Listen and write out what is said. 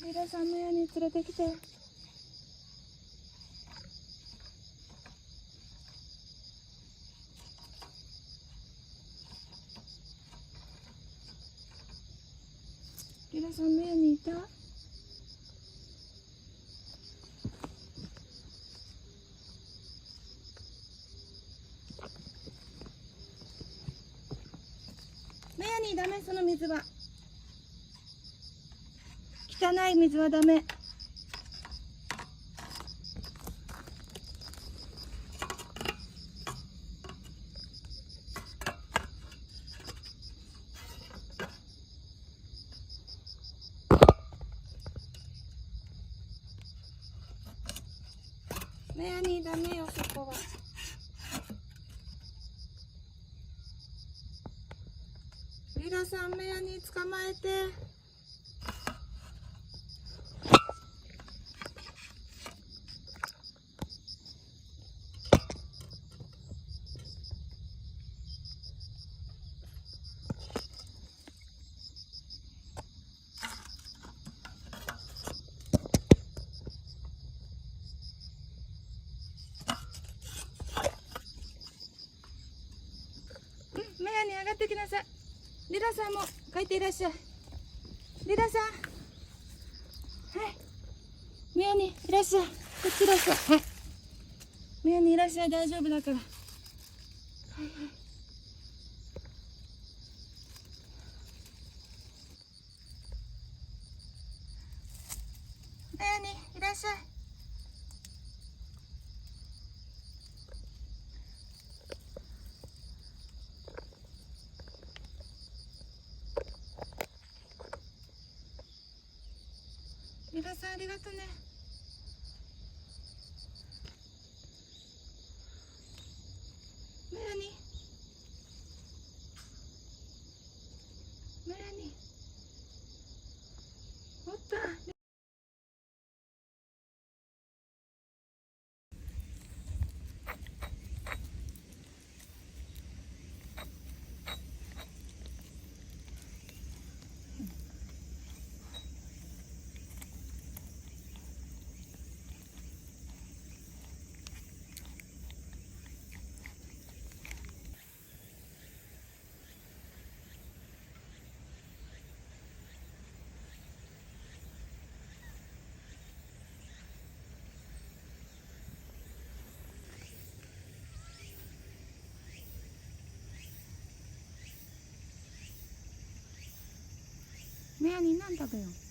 リラさんの家に連れてきて。リラさんの家にいた？メアニーダメ、その水は。汚い水はダメ。メアニーダメよ、そこは。リラさん、メアニー捕まえて。メアニー上がってきなさい。リラさんも帰っていらっしゃい。リラさん、はい。メアニーいらっしゃい。こっちいらっしゃい。はい。メアニーいらっしゃい。大丈夫だから。はいはい。メアニーいらっしゃい。リラさん、ありがとね。メアニー、メアニー、おった。メアニー、何食べよう。